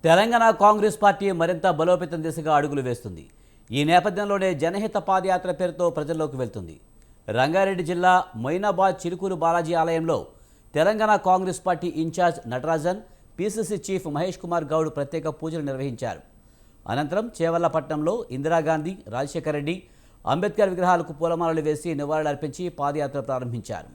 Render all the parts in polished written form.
Telangana Congress party మరింత బలోపేతం దిశగా అడుగులు వేస్తుంది. ఈ నేపథ్యంలోనే జనహిత పాదయాత్ర పేరుతో ప్రజల్లోకి వెళ్తుంది. రంగారెడ్డి జిల్లా మొయినాబాద్ చిలుకూరు బాలాజీ ఆలయంలో Telangana Congress party incharge Natarajan, PCC chief Mahesh Kumar Goud ప్రత్యేక పూజలు నిర్వహించారు. అనంతరం చేవళ్లపట్నంలో ఇందిరాగాంధీ, రాజశేఖర రెడ్డి, అంబేద్కర్ విగ్రహాలకు పూలమాలలు వేసి నివాళులర్పించి పాదయాత్ర ప్రారంభించారు.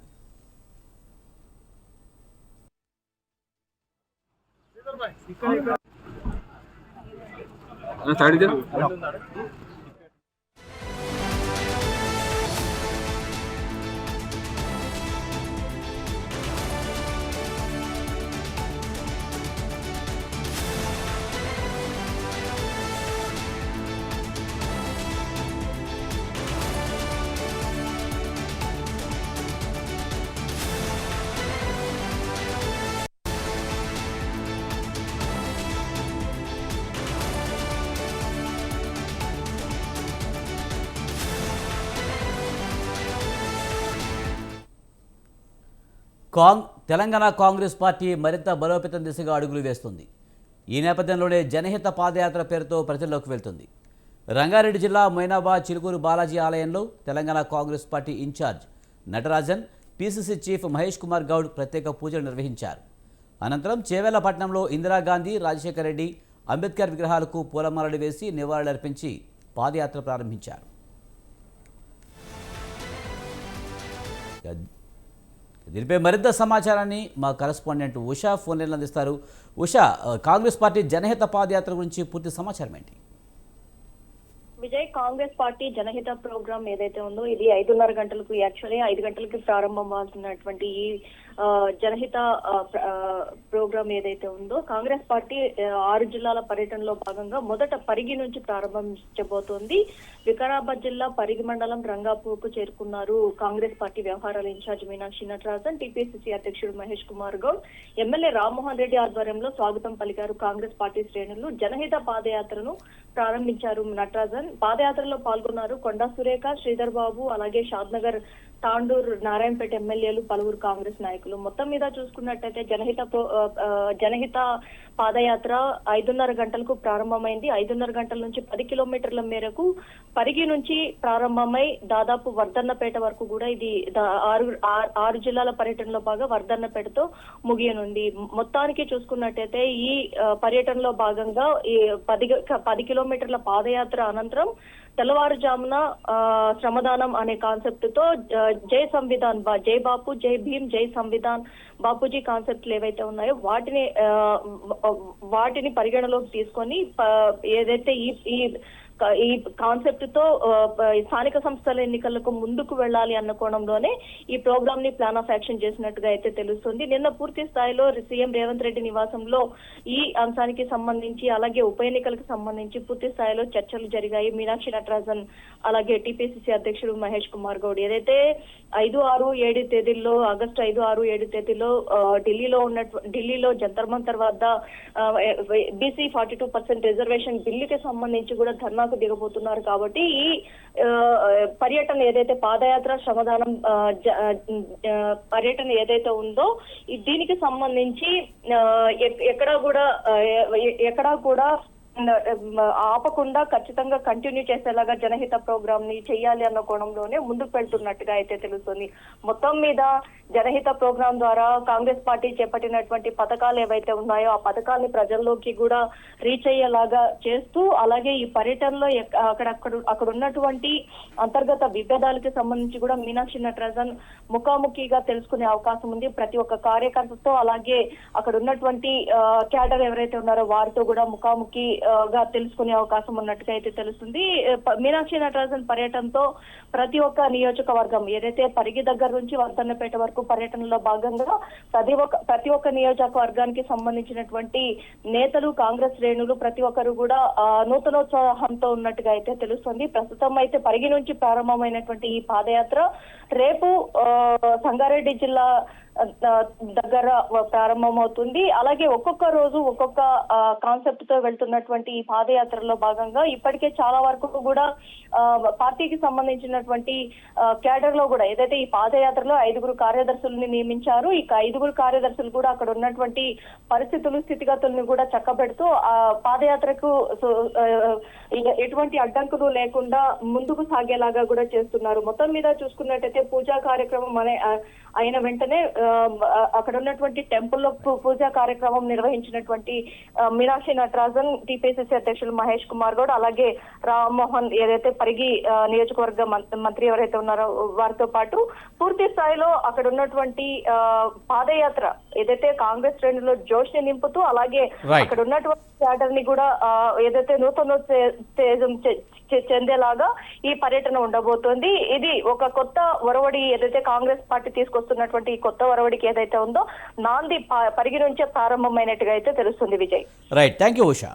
తెలంగాణ కాంగ్రెస్ పార్టీ మరింత బలోపేతం దిశగా అడుగులు వేస్తుంది. ఈ నేపథ్యంలోనే జనహిత పాదయాత్ర పేరుతో ప్రజల్లోకి వెళ్తుంది. రంగారెడ్డి జిల్లా మొయినాబాద్ చిలుకూరు బాలాజీ ఆలయంలో Telangana Congress party incharge Natarajan, PCC chief Mahesh Kumar Goud ప్రత్యేక పూజలు నిర్వహించారు. అనంతరం చేవెళ్లపట్నంలో ఇందిరాగాంధీ, రాజశేఖర రెడ్డి, అంబేద్కర్ విగ్రహాలకు పూలమాలలు వేసి నివాళులర్పించి పాదయాత్ర ప్రారంభించారు. దీనిపై మరింత సమాచారాన్ని మా కరెస్పాండెంట్ ఉషా ఫోన్ లైన్లో అందిస్తారు. ఉషా, కాంగ్రెస్ పార్టీ జనహిత పాదయాత్ర గురించి పూర్తి సమాచారం ఏంటి? విజయ్, కాంగ్రెస్ పార్టీ జనహిత ప్రోగ్రామ్ ఏదైతే ఉందో ఇది 5:30 గంటలకు, యాక్చువల్లీ 5 గంటలకి ప్రారంభం అవుతున్నటువంటి ఈ జనహిత ప్రోగ్రామ్ ఏదైతే ఉందో కాంగ్రెస్ పార్టీ 6 జిల్లాల పర్యటనలో భాగంగా మొదట పరిగి నుంచి ప్రారంభించబోతోంది. వికారాబాద్ జిల్లా పరిగి మండలం రంగాపూర్కు చేరుకున్నారు కాంగ్రెస్ పార్టీ వ్యవహారాల ఇన్ఛార్జ్ మీనాక్షి నటరాజన్, టీపీసీసీ అధ్యక్షుడు మహేష్ కుమార్ గౌడ్, ఎమ్మెల్యే రామ్మోహన్ రెడ్డి ఆధ్వర్యంలో స్వాగతం పలికారు కాంగ్రెస్ పార్టీ శ్రేణులు. జనహిత పాదయాత్రను ప్రారంభించారు నటరాజన్. పాదయాత్రలో పాల్గొన్నారు కొండా సురేఖ, శ్రీధర్ బాబు, అలాగే షాద్నగర్, తాండూర్, నారాయణపేట ఎమ్మెల్యేలు, పలువురు కాంగ్రెస్ నాయకులు. మొత్తం మీద చూసుకున్నట్టయితే జనహిత పాదయాత్ర 5:30 గంటలకు ప్రారంభమైంది. 5:30 గంటల నుంచి 10 కిలోమీటర్ల మేరకు పరిగి నుంచి ప్రారంభమై దాదాపు వర్ధన్నపేట వరకు కూడా ఇది 6 జిల్లాల పర్యటనలో భాగంగా వర్ధన్నపేటతో ముగియనుంది. మొత్తానికి చూసుకున్నట్టయితే ఈ పర్యటనలో భాగంగా ఈ 10 కిలోమీటర్ల పాదయాత్ర అనంతరం తెల్లవారుజామున శ్రమదానం అనే కాన్సెప్ట్ తో జై సంవిధాన్, జై బాపు, జై భీమ్, జై సంవిధాన్, బాపూజీ కాన్సెప్ట్లు ఏవైతే ఉన్నాయో వాటిని పరిగణలోకి తీసుకొని ఏదైతే ఈ కాన్సెప్ట్ తో స్థానిక సంస్థల ఎన్నికలకు ముందుకు వెళ్ళాలి అన్న కోణంలోనే ఈ ప్రోగ్రామ్ ని ప్లాన్ ఆఫ్ యాక్షన్ చేసినట్టుగా అయితే తెలుస్తుంది. నిన్న పూర్తి స్థాయిలో సీఎం రేవంత్ రెడ్డి నివాసంలో ఈ అంశానికి సంబంధించి, అలాగే ఉప ఎన్నికలకు సంబంధించి పూర్తి స్థాయిలో చర్చలు జరిగాయి. మీనాక్షి నటరాజన్, అలాగే టీపీసీసీ అధ్యక్షుడు మహేష్ కుమార్ గౌడ్ ఏదైతే 5, 6, 7 తేదీల్లో, ఆగస్టు 5, 6, 7 తేదీలో ఢిల్లీలో జంతర్ మంతర్ వద్ద బీసీ 42% రిజర్వేషన్ బిల్లుకి సంబంధించి కూడా ధర్నాకు దిగబోతున్నారు. కాబట్టి ఈ పర్యటన ఏదైతే పాదయాత్ర శ్రమదానం పర్యటన ఏదైతే ఉందో దీనికి సంబంధించి ఎక్కడా కూడా ఆపకుండా ఖచ్చితంగా కంటిన్యూ చేసేలాగా జనహిత ప్రోగ్రామ్ ని చేయాలి అన్న కోణంలోనే ముందుకు వెళ్తున్నట్టుగా అయితే తెలుస్తుంది. మొత్తం మీద జనహిత ప్రోగ్రాం ద్వారా కాంగ్రెస్ పార్టీ చేపట్టినటువంటి పథకాలు ఏవైతే ఉన్నాయో ఆ పథకాలని ప్రజల్లోకి కూడా రీచ్ అయ్యేలాగా చేస్తూ, అలాగే ఈ పర్యటనలో అక్కడ ఉన్నటువంటి అంతర్గత విభేదాలకి సంబంధించి కూడా మీనాక్షి నటరాజన్ ముఖాముఖిగా తెలుసుకునే అవకాశం ఉంది. ప్రతి ఒక్క కార్యకర్తతో, అలాగే అక్కడ ఉన్నటువంటి క్యాడర్ ఎవరైతే ఉన్నారో వారితో కూడా ముఖాముఖి గా తెలుసుకునే అవకాశం ఉన్నట్టుగా అయితే తెలుస్తుంది. మీనాక్షి నటరాజన్ పర్యటనతో ప్రతి ఒక్క నియోజకవర్గం ఏదైతే పరిగి దగ్గర నుంచి వర్ధన్నపేట వరకు పర్యటనలో భాగంగా ప్రతి ఒక్క నియోజకవర్గానికి సంబంధించినటువంటి నేతలు, కాంగ్రెస్ శ్రేణులు ప్రతి ఒక్కరు కూడా నూతనోత్సాహంతో ఉన్నట్టుగా అయితే తెలుస్తుంది. ప్రస్తుతం అయితే పరిగి నుంచి ప్రారంభమైనటువంటి ఈ పాదయాత్ర రేపు సంగారెడ్డి జిల్లా దగ్గర ప్రారంభమవుతుంది. అలాగే ఒక్కొక్క రోజు ఒక్కొక్క కాన్సెప్ట్ తో వెళ్తున్నటువంటి ఈ పాదయాత్రలో భాగంగా ఇప్పటికే చాలా వరకు కూడా పార్టీకి సంబంధించినటువంటి క్యాడర్ లో కూడా ఏదైతే ఈ పాదయాత్రలో 5 కార్యదర్శుల్ని నియమించారు. ఈ 5 కార్యదర్శులు కూడా అక్కడ ఉన్నటువంటి పరిస్థితులు స్థితిగతుల్ని కూడా చక్కబెడుతూ ఆ పాదయాత్రకు ఎటువంటి అడ్డంకులు లేకుండా ముందుకు సాగేలాగా కూడా చేస్తున్నారు. మొత్తం మీద చూసుకున్నట్టయితే పూజా కార్యక్రమం అయిన వెంటనే అక్కడ ఉన్నటువంటి టెంపుల్లో పూజా కార్యక్రమం నిర్వహించినటువంటి మీనాక్షి నటరాజన్, టీపీసీసీ అధ్యక్షులు మహేష్ కుమార్ గౌడ్, అలాగే రామ్మోహన్ ఏదైతే పరిగి నియోజకవర్గ మంత్రి ఎవరైతే ఉన్నారో వారితో పాటు పూర్తి స్థాయిలో అక్కడ ఉన్నటువంటి పాదయాత్ర ఏదైతే కాంగ్రెస్ శ్రేణుల్లో జోష్ ని నింపుతూ అలాగే అక్కడ ఉన్నటువంటి క్యాడర్ ని కూడా ఏదైతే నూతనోత్తేజం చెందేలాగా ఈ పర్యటన ఉండబోతోంది. ఇది ఒక కొత్త ఒరవడి ఏదైతే కాంగ్రెస్ పార్టీ తీసుకొస్తున్నటువంటి ఈ కొత్త ఒరవడికి ఏదైతే ఉందో నాంది పరిగి నుంచే ప్రారంభమైనట్టుగా అయితే తెలుస్తుంది. Vijay, right, thank you Usha.